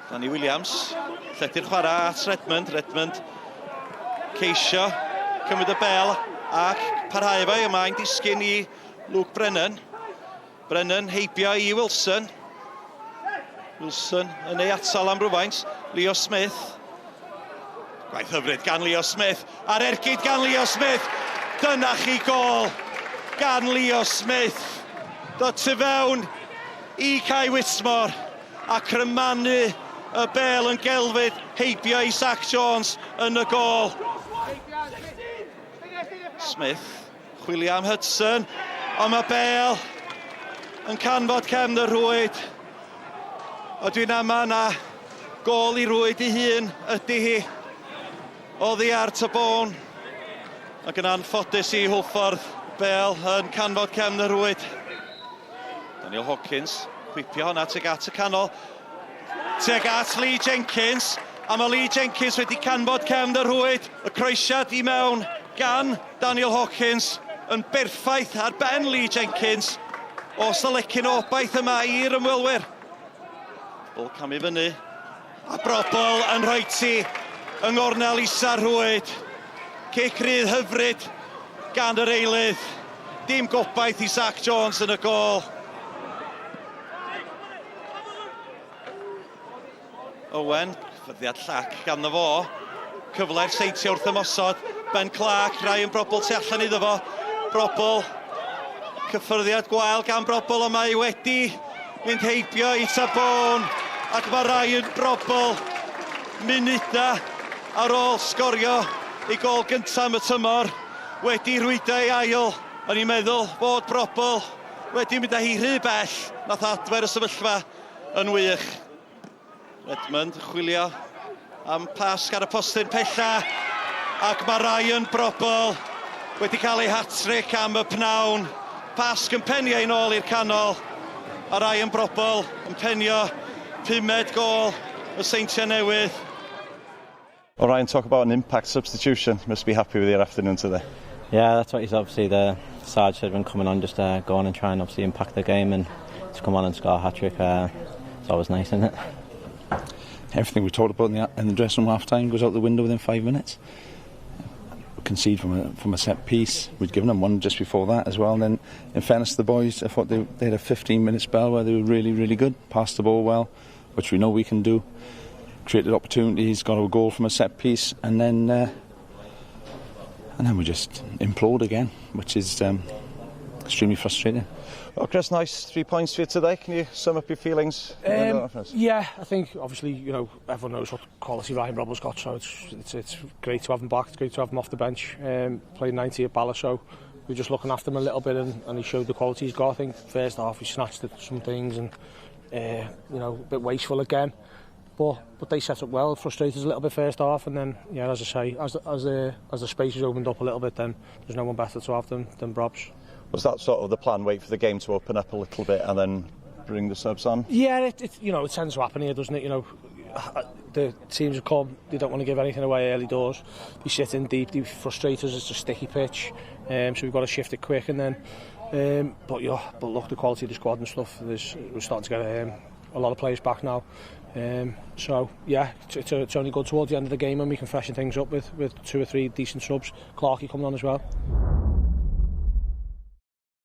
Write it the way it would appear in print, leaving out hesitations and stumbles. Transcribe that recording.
Danny Williams, lledu'r chwarae at Redmond. Redmond ceisio cymryd y bel ac parhau fe ymlaen disgyn i Luke Brennan. Brennan heibio i Wilson. Wilson yn ei atal am rhywfaint. Leo Smith. Gwaith hyfryd gan Leo Smith. Ar ergyd gan Leo Smith. Dyna chi gol gan Leo Smith. Dod tu fewn i Kai Whitmore a crymanu y bel yn gelfyd heibio i Zach Jones yn y gol. Smith, chwilio am Hudson, ond mae bel yn canfod cefn y Rwyd. A dwi'n ama na gol i Rwyd ei hun ydy hi. Oddi ar Tybone. Ac yn anffodus i Hwlffordd, bel yn canfod cefn y Rwyd. Daniel Hawkins, chwipio honna tuag at y canol. Tuag at Lee Jenkins, a mae Lee Jenkins wedi canfod cefn y Rwyd. Y croesiad i mewn gan Daniel Hawkins yn berffaith ar ben Lee Jenkins. Os y lecyn obaith yma i'r ymwelwyr. Bol cam i fyny. A Brobl yn rhoi ti yng ngornel isa Rwyd. Cic rydd hyfryd gan yr eilydd. Dim gobaith i Zach Jones yn y gol. Owen, cyffyddiad llac ganddo fo. Cyfle'r Seintiau wrth ymosod. Ben Clark, Ryan Brobl tu allan iddo fo. Brobl, cyffyrddiad gwael gan Brobl, yma i wedi mynd heibio i Tybone. Ac mae Ryan Brobl munuda ar ôl sgorio ei gol gyntaf am y tymor. Wedi rhwydo ei ail. O'n i'n meddwl bod Brobl wedi mynd â hi rhy bell. Nath adfer y sefyllfa yn wych. Redmond chwilio am pasg ar y postyn pella. Ac mae Ryan Brobl wedi cael ei hat-trick am y pnawn. Pasg yn penio ei nôl i'r canol. A Ryan Brobl yn penio 5 gol y Seintiau Newydd. Well, Ryan, talk about an impact substitution. Must be happy with your afternoon today. Yeah, that's what he's obviously the Sarge should have been coming on, just go on and try and obviously impact the game, and to come on and score a hat-trick, it's always nice, isn't it? Everything we talked about in the dressing room half-time goes out the window within 5 minutes. We concede from a set piece. We'd given them one just before that as well. And then, in fairness to the boys, I thought they had a 15-minute spell where they were really, really good. Passed the ball well, which we know we can do. Created opportunities, got a goal from a set piece, and then we just implode again, which is extremely frustrating. Well, Chris, nice 3 points for you today. Can you sum up your feelings? Yeah, I think obviously everyone knows what quality Ryan Brobble's got, so it's great to have him back. It's great to have him off the bench. Played 90 at Bala, so we're just looking after him a little bit, and he showed the quality he's got. I think first half he snatched at some things and a bit wasteful again. But they set up well, frustrated us a little bit first half, and then as I say, as the spaces opened up a little bit, then there's no one better to have than Brobs. Was that sort of the plan? Wait for the game to open up a little bit and then bring the subs on? Yeah, it tends to happen here, doesn't it? The teams have come, they don't want to give anything away early doors. They sit in deep, they frustrate us. It's a sticky pitch, so we've got to shift it quick, and then. But look, the quality of the squad and stuff. We're starting to get a lot of players back now. So yeah, it's only good towards the end of the game when we can freshen things up with 2 or 3 decent subs. Clarkey coming on as well.